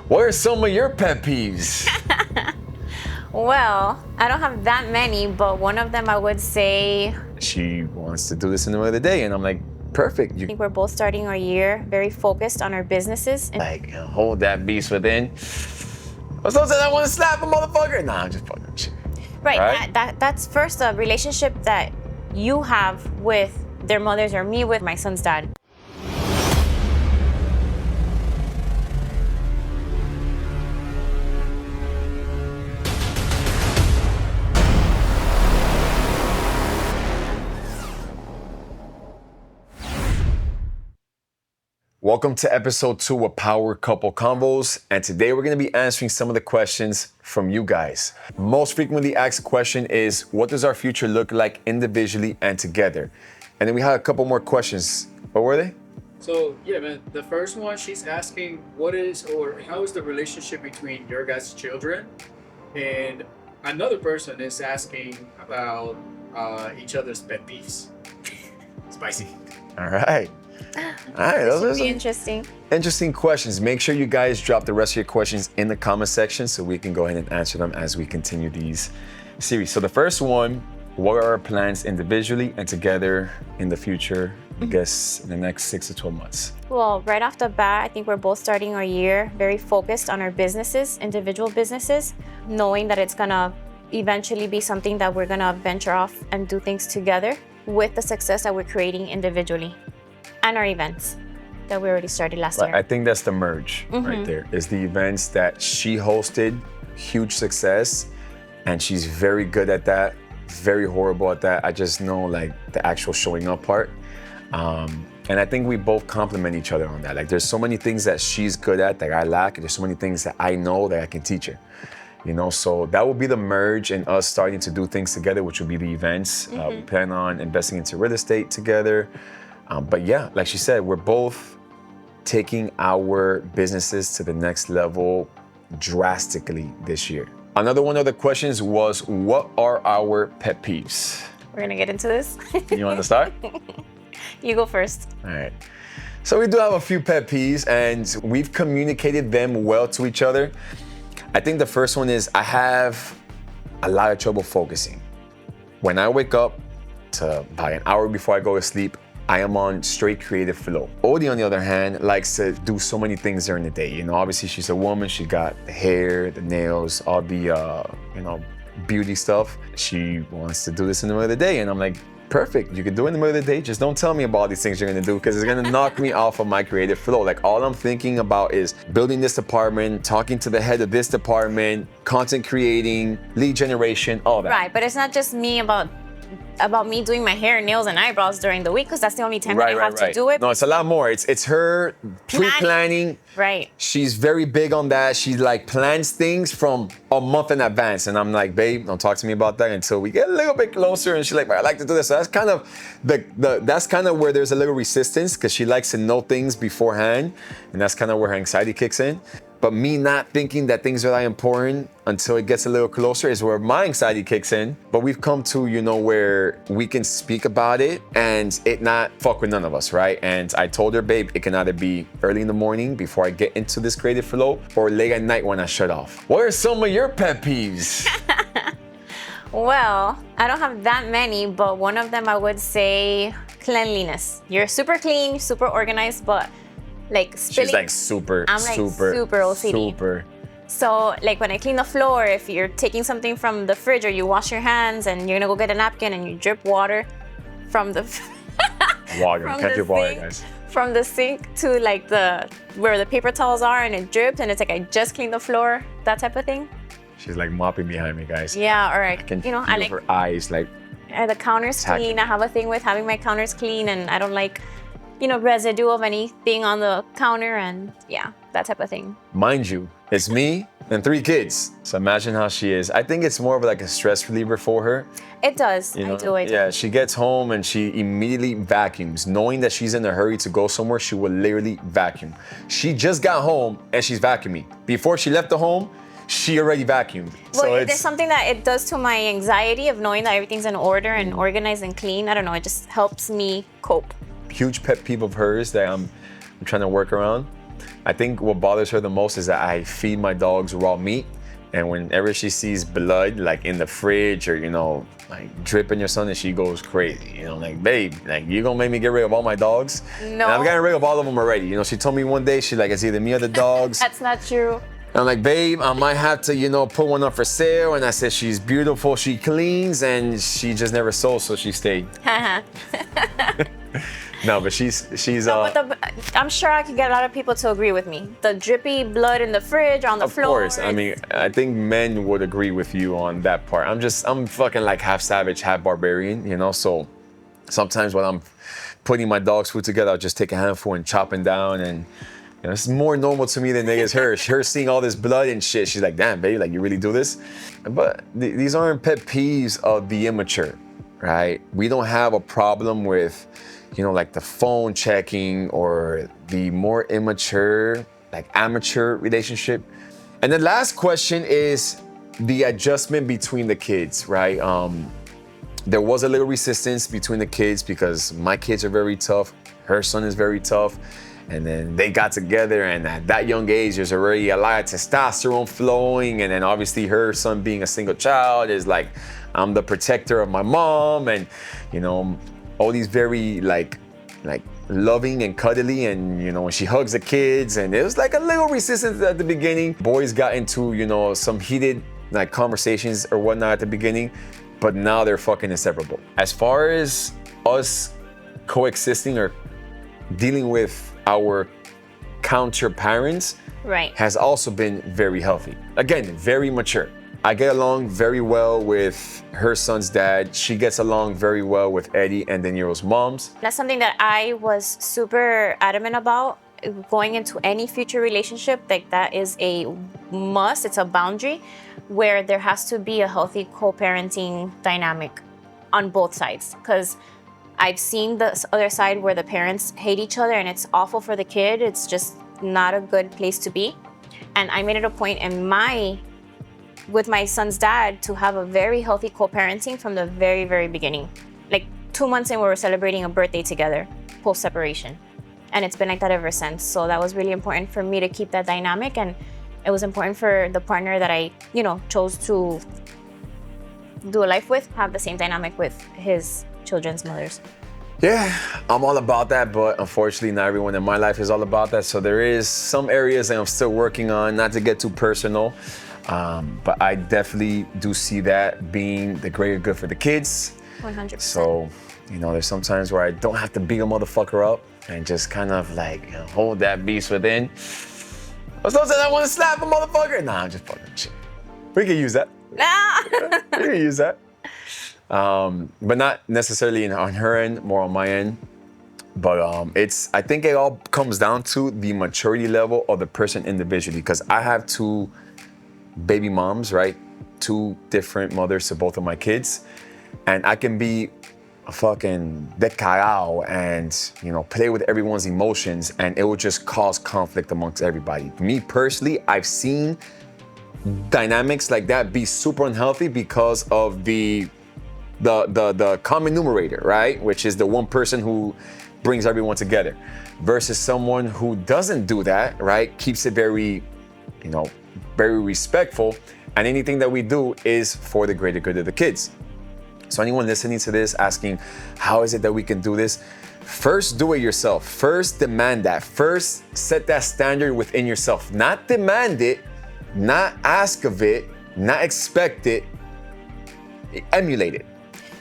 What are some of your pet peeves? Well, I don't have that many, but one of them I would say, She wants to do this in the middle of the day, and I'm like, perfect. I You think we're both starting our year very focused on our businesses. And like hold that beast within. I'm so sad I want to slap a motherfucker. Nah, I'm just fucking shit. right, that's first a relationship that you have with their mothers or me with my son's dad. Welcome to episode 2 of Power Couple Combos, and today we're going to be answering some of the questions from you guys. Most frequently asked question is, what does our future look like individually and together? And then we had a couple more questions. What were they? So yeah, man. The first one, she's asking, what is or how is the relationship between your guys' children? And another person is asking about each other's pet peeves. Spicy. All right. Those are Should be some interesting. interesting questions. Make sure you guys drop the rest of your questions in the comment section so we can go ahead and answer them as we continue these series. So the first one, what are our plans individually and together in the future, I guess in the next 6 to 12 months? Well, right off the bat, I think we're both starting our year very focused on our businesses, individual businesses, knowing that it's gonna eventually be something that we're gonna venture off and do things together with the success that we're creating individually. And our events that we already started last year. I think that's the merge right there, is the events that she hosted, huge success, and she's very good at that, very horrible at that. I just know like the actual showing up part. And I think we both complement each other on that. Like there's so many things that she's good at that I lack, and there's so many things that I know that I can teach her. You know, so that will be the merge in us starting to do things together, which will be the events. We plan on investing into real estate together. But yeah, like she said, we're both taking our businesses to the next level drastically this year. Another one of the questions was, what are our pet peeves? We're gonna get into this. You want to start? You go first. All right. So we do have a few pet peeves, and we've communicated them well to each other. I think the first one is I have a lot of trouble focusing. When I wake up to about an hour before I go to sleep, I am on straight creative flow. Odie, on the other hand, likes to do so many things during the day. You know, obviously she's a woman. She got the hair, the nails, all the, beauty stuff. She wants to do this in the middle of the day. And I'm like, perfect. You can do it in the middle of the day. Just don't tell me about all these things you're gonna do because it's gonna knock me off of my creative flow. Like all I'm thinking about is building this department, talking to the head of this department, content creating, lead generation, all that. Right, but it's not just me about me doing my hair, nails, and eyebrows during the week because that's the only time that I have to do it. No, it's a lot more. It's her pre-planning. Right. She's very big on that. She like plans things from a month in advance. And I'm like, babe, don't talk to me about that until we get a little bit closer. And she's like, I like to do this. So that's kind of that's kind of where there's a little resistance because she likes to know things beforehand. And that's kind of where her anxiety kicks in. But me not thinking that things are that important until it gets a little closer is where my anxiety kicks in. But we've come to, where we can speak about it and it not fuck with none of us, right? And I told her, babe, it can either be early in the morning before I get into this creative flow or late at night when I shut off. What are some of your pet peeves? Well, I don't have that many, but one of them I would say cleanliness. You're super clean, super organized, but like spilling. She's like super OCD. Super. So like when I clean the floor, if you're taking something from the fridge or you wash your hands and you're gonna go get a napkin and you drip water from the water, can't drip water, guys. From the sink to like where the paper towels are and it drips and it's like I just cleaned the floor, that type of thing. She's like mopping behind me, guys. Yeah, or I can feel I like her eyes like. The counters clean. I have a thing with having my counters clean, and I don't like, residue of anything on the counter, and yeah, that type of thing. Mind you, it's me and 3 kids. So imagine how she is. I think it's more of like a stress reliever for her. It does. I do. Yeah, she gets home and she immediately vacuums. Knowing that she's in a hurry to go somewhere, she will literally vacuum. She just got home and she's vacuuming. Before she left the home, she already vacuumed. Well, so there's something that it does to my anxiety of knowing that everything's in order and organized and clean. I don't know, it just helps me cope. Huge pet peeve of hers that I'm trying to work around. I think what bothers her the most is that I feed my dogs raw meat. And whenever she sees blood, like in the fridge or, like dripping or something, she goes crazy. Like, babe, like, you gonna make me get rid of all my dogs? No. And I've gotten rid of all of them already. She told me one day, she's like, it's either me or the dogs. That's not true. I'm like, babe, I might have to, put one up for sale. And I said, she's beautiful, she cleans, and she just never sold, so she stayed. No, but she's No, but I'm sure I could get a lot of people to agree with me. The drippy blood in the fridge, on the floor. Of course. I mean, I think men would agree with you on that part. I'm fucking like half savage, half barbarian, so sometimes when I'm putting my dog's food together, I'll just take a handful and chop it down, and it's more normal to me than it is her. Her seeing all this blood and shit, she's like, damn, babe, like, you really do this? But these aren't pet peeves of the immature, right? We don't have a problem with, like the phone checking or the more immature, like amateur relationship. And the last question is the adjustment between the kids, right? There was a little resistance between the kids because my kids are very tough. Her son is very tough. And then they got together, and at that young age, there's already a lot of testosterone flowing. And then obviously her son being a single child is like, I'm the protector of my mom, and all these very like loving and cuddly, and when she hugs the kids, and it was like a little resistance at the beginning. Boys got into some heated like conversations or whatnot at the beginning, but now they're fucking inseparable. As far as us coexisting or dealing with our counter parents, right, has also been very healthy. Again, very mature. I get along very well with her son's dad. She gets along very well with Eddie and De Niro's moms. That's something that I was super adamant about going into any future relationship. Like, that is a must. It's a boundary where there has to be a healthy co-parenting dynamic on both sides. Because I've seen the other side where the parents hate each other and it's awful for the kid. It's just not a good place to be. And I made it a point with my son's dad to have a very healthy co-parenting from the very, very beginning. Like 2 months in, we were celebrating a birthday together, post-separation. And it's been like that ever since. So that was really important for me to keep that dynamic. And it was important for the partner that I, chose to do a life with, have the same dynamic with his children's mothers. Yeah, I'm all about that, but unfortunately not everyone in my life is all about that. So there is some areas that I'm still working on, not to get too personal. But I definitely do see that being the greater good for the kids. 100%. So, there's sometimes where I don't have to beat a motherfucker up and just kind of like hold that beast within. But sometimes I want to slap a motherfucker. Nah, I'm just fucking shit. We can use that. We can use that. But not necessarily on her end, more on my end. But I think it all comes down to the maturity level of the person individually, because I have 2 baby moms, right? 2 different mothers to both of my kids. And I can be a fucking descarado and, play with everyone's emotions, and it will just cause conflict amongst everybody. Me personally, I've seen dynamics like that be super unhealthy because of the common numerator, right? Which is the one person who brings everyone together versus someone who doesn't do that, right? Keeps it very, very respectful, and anything that we do is for the greater good of the kids. So anyone listening to this asking, how is it that we can do this? First, do it yourself. First, demand that. First, set that standard within yourself. Not demand it, not ask of it, not expect it, emulate it.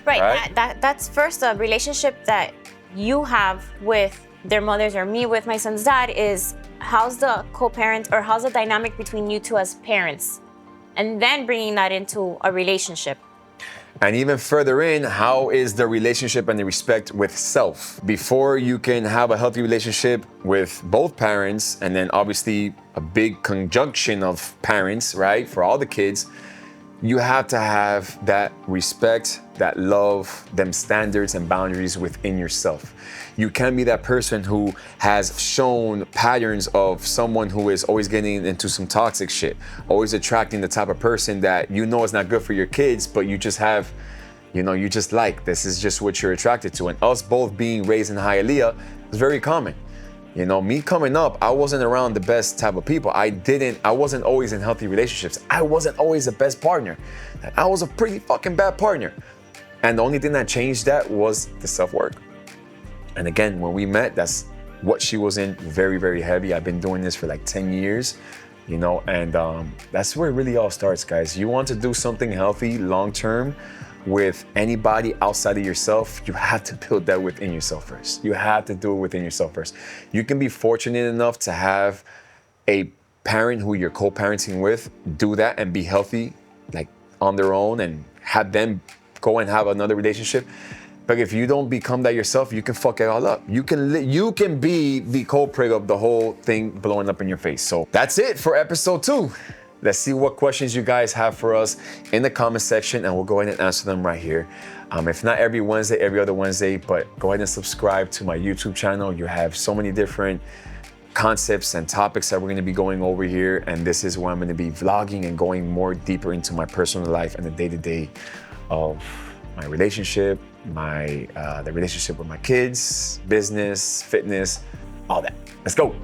Right. That's first a relationship that you have with their mothers or me with my son's dad is how's the co-parent or how's the dynamic between you 2 as parents, and then bringing that into a relationship. And even further in, how is the relationship and the respect with self? Before you can have a healthy relationship with both parents, and then obviously a big conjunction of parents, right, for all the kids, you have to have that respect, that love, them standards and boundaries within yourself. You can't be that person who has shown patterns of someone who is always getting into some toxic shit, always attracting the type of person that is not good for your kids, but you just have, you just like, this is just what you're attracted to. And us both being raised in Hialeah is very common. You know, me coming up, I wasn't around the best type of people. I wasn't always in healthy relationships. I wasn't always the best partner. I was a pretty fucking bad partner. And the only thing that changed that was the self-work. And again, when we met, that's what she was in, very, very heavy. I've been doing this for like 10 years, you know, and that's where it really all starts, guys. You want to do something healthy long-term with anybody outside of yourself, you have to build that within yourself first. You have to do it within yourself first. You can be fortunate enough to have a parent who you're co-parenting with do that and be healthy, like on their own, and have them go and have another relationship. But if you don't become that yourself, you can fuck it all up. You can be the culprit of the whole thing blowing up in your face. So that's it for episode 2. Let's see what questions you guys have for us in the comment section, and we'll go ahead and answer them right here. If not every Wednesday, every other Wednesday, but go ahead and subscribe to my YouTube channel. You have so many different concepts and topics that we're gonna be going over here, and this is where I'm gonna be vlogging and going more deeper into my personal life and the day-to-day of my relationship, the relationship with my kids, business, fitness, all that. Let's go.